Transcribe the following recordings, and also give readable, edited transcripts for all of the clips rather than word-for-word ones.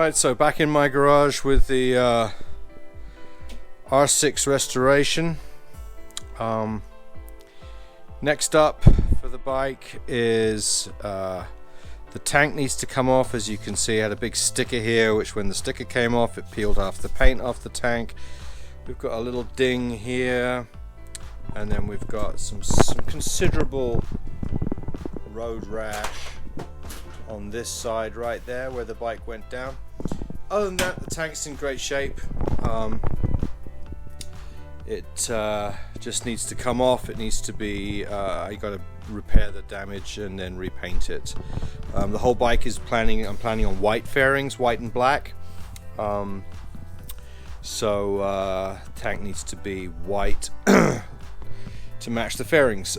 Right, so back in my garage with the R6 restoration. Next up for the bike is the tank needs to come off. As you can see, I had a big sticker here, which when the sticker came off, it peeled off the paint off the tank. We've got a little ding here, and then we've got some considerable road rash on this side right there where the bike went down. Other than that, the tank's in great shape. It just needs to come off. It needs to be, I got to repair the damage and then repaint it. The whole bike is I'm planning on white fairings, white and black. So tank needs to be white to match the fairings.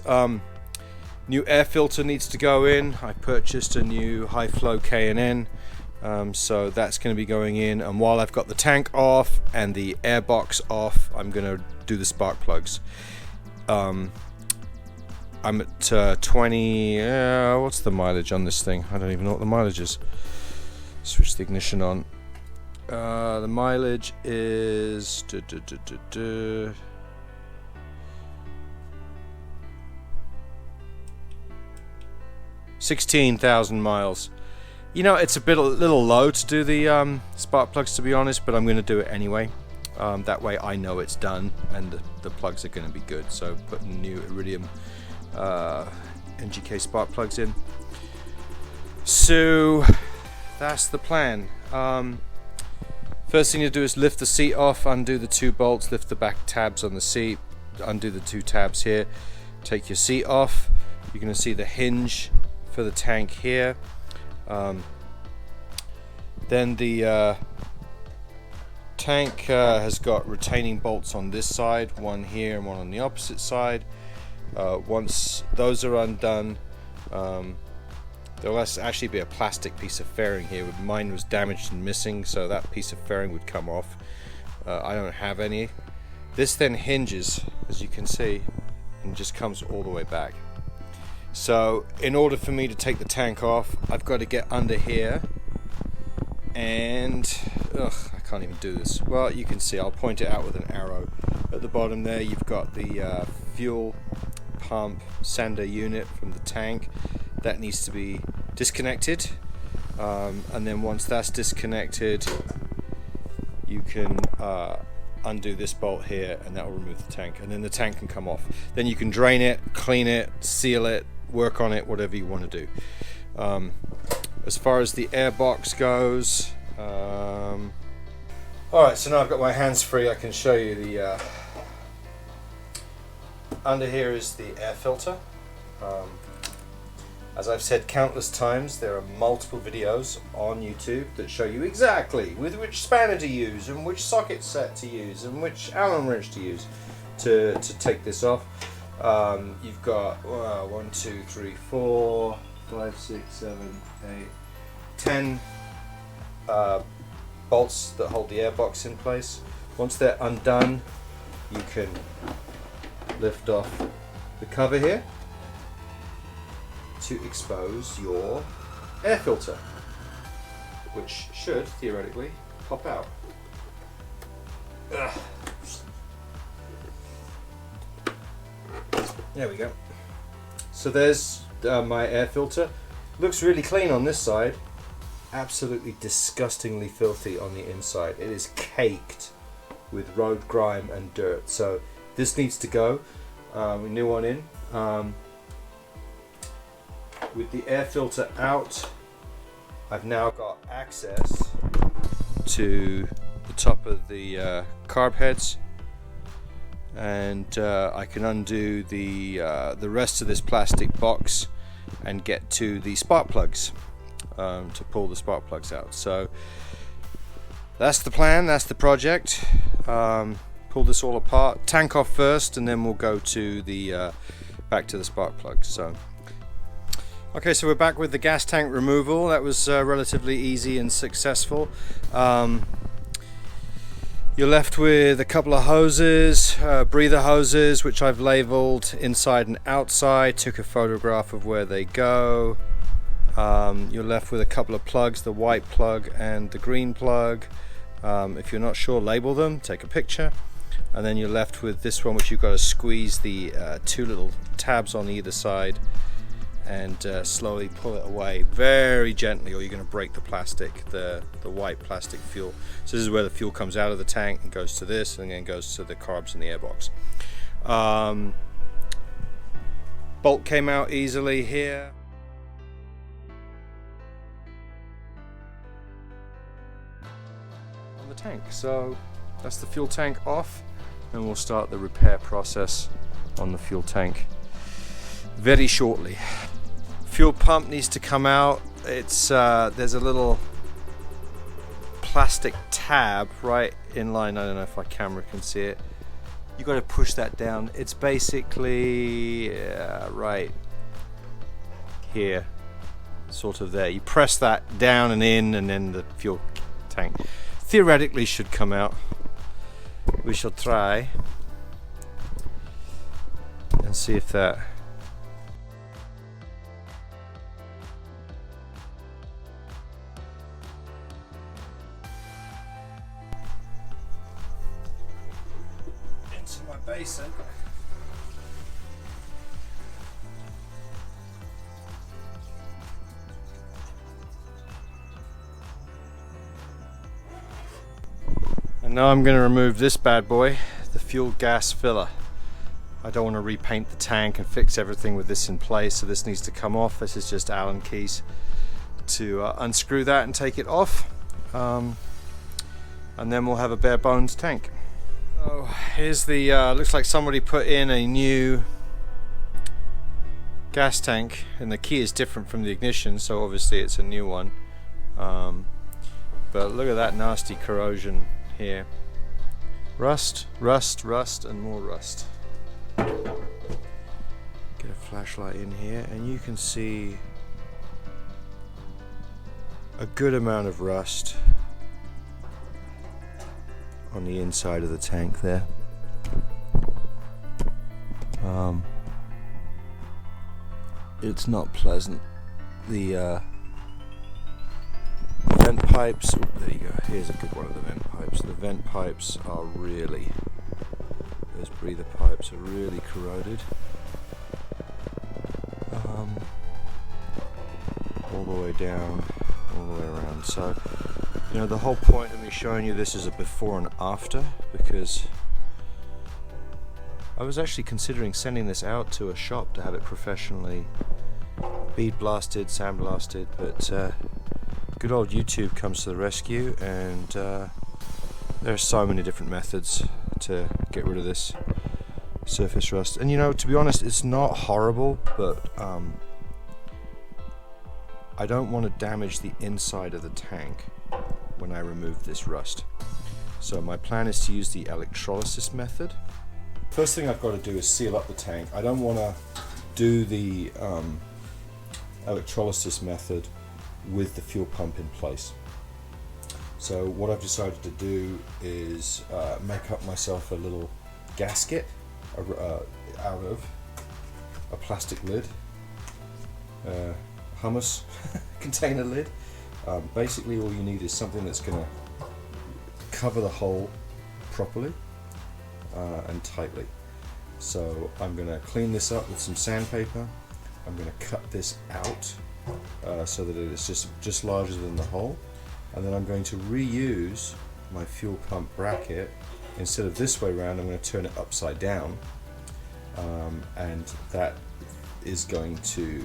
New air filter needs to go in. I purchased a new high flow K&N, so that's going to be going in. And while I've got the tank off and the air box off, I'm going to do the spark plugs. I'm at 20. What's the mileage on this thing? I don't even know what the mileage is. Switch the ignition on. The mileage is 16,000 miles. You know, it's a little low to do the spark plugs, to be honest, but I'm going to do it anyway. That way I know it's done and the plugs are going to be good. So putting new iridium NGK spark plugs in. So that's the plan. First thing to do is lift the seat off, undo the 2 bolts, lift the back tabs on the seat, undo the 2 tabs here, take your seat off. You're going to see the hinge for the tank here. Then the tank has got retaining bolts on this side, one here and one on the opposite side. Once those are undone, there'll actually be a plastic piece of fairing here. Mine was damaged and missing, so that piece of fairing would come off. I don't have any. This then hinges, as you can see, and just comes all the way back. So in order for me to take the tank off, I've got to get under here, and I can't even do this. Well, you can see, I'll point it out with an arrow. At the bottom there, you've got the fuel pump sender unit from the tank. That needs to be disconnected, and then once that's disconnected, you can undo this bolt here, and that will remove the tank, and then the tank can come off. Then you can drain it, clean it, seal it, work on it, whatever you want to do. As far as the air box goes, alright, so now I've got my hands free. I can show you the under here is the air filter. As I've said countless times, there are multiple videos on YouTube that show you exactly with which spanner to use and which socket set to use and which Allen wrench to use to take this off. You've got 1, 2, 3, 4, 5, 6, 7, 8, 10 bolts that hold the airbox in place. Once they're undone, you can lift off the cover here to expose your air filter, which should theoretically pop out. Ugh. There we go. So there's my air filter. Looks really clean on this side. Absolutely disgustingly filthy on the inside. It is caked with road grime and dirt. So this needs to go. New one in. With the air filter out, I've now got access to the top of the carb heads, and I can undo the rest of this plastic box and get to the spark plugs to pull the spark plugs out. So that's the plan, that's the project. Pull this all apart, tank off first, and then we'll go to the back to the spark plugs. So okay, so we're back with the gas tank removal. That was relatively easy and successful. You're left with a couple of hoses, breather hoses, which I've labeled inside and outside. Took a photograph of where they go, You're left with a couple of plugs, the white plug and the green plug. If you're not sure, label them, take a picture, and then you're left with this one, which you've got to squeeze the two little tabs on either side and slowly pull it away very gently, or you're going to break the plastic, the white plastic fuel. So this is where the fuel comes out of the tank and goes to this, and then goes to the carbs in the airbox. Bolt came out easily here. On the tank, so that's the fuel tank off, and we'll start the repair process on the fuel tank very shortly. Fuel pump needs to come out. It's there's a little plastic tab right in line. I don't know if my camera can see it. You got to push that down. It's basically right here, sort of there. You press that down and in, and then the fuel tank theoretically should come out. We shall try and see if that. Into my basin. And now I'm going to remove this bad boy, the fuel gas filler. I don't want to repaint the tank and fix everything with this in place, so this needs to come off. This is just Allen keys to unscrew that and take it off, and then we'll have a bare bones tank. So here's the looks like somebody put in a new gas tank, and the key is different from the ignition, so obviously it's a new one. But look at that nasty corrosion here. Rust, rust, rust, and more rust. Get a flashlight in here, and you can see a good amount of rust on the inside of the tank there. It's not pleasant. The vent pipes, oh, there you go, here's a good one of the vent pipes. The vent pipes are really, those breather pipes are really corroded. All the way down, all the way around. So, you know, the whole point of me showing you this is a before and after, because I was actually considering sending this out to a shop to have it professionally bead blasted, sandblasted, but good old YouTube comes to the rescue, and there are so many different methods to get rid of this surface rust. And you know, to be honest, it's not horrible, but I don't want to damage the inside of the tank when I remove this rust. So my plan is to use the electrolysis method. First thing I've got to do is seal up the tank. I don't want to do the electrolysis method with the fuel pump in place. So what I've decided to do is make up myself a little gasket out of a plastic lid, hummus container lid. Basically all you need is something that's going to cover the hole properly and tightly. So I'm going to clean this up with some sandpaper. I'm going to cut this out so that it is just larger than the hole, and then I'm going to reuse my fuel pump bracket. Instead of this way around, I'm going to turn it upside down, and that is going to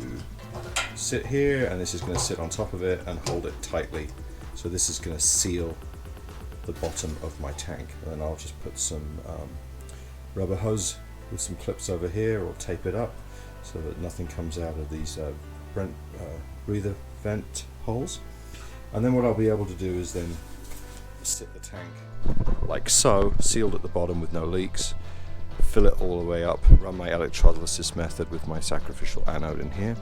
sit here, and this is going to sit on top of it and hold it tightly. So this is going to seal the bottom of my tank, and then I'll just put some rubber hose with some clips over here, or tape it up so that nothing comes out of these breather vent holes. And then what I'll be able to do is then sit the tank like so, sealed at the bottom with no leaks, fill it all the way up, run my electrolysis method with my sacrificial anode in here,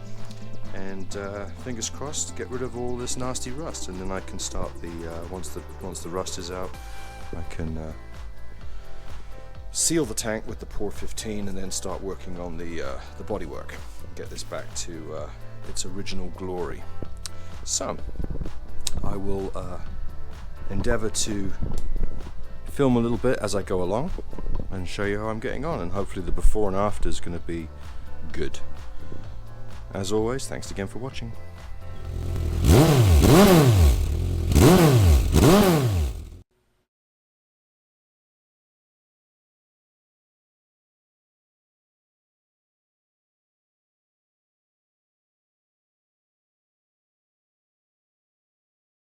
and fingers crossed get rid of all this nasty rust. And then I can start the once the rust is out, I can seal the tank with the Pour 15 and then start working on the bodywork and get this back to its original glory. So I will endeavor to film a little bit as I go along and show you how I'm getting on, and hopefully the before and after is going to be good. As always, thanks again for watching.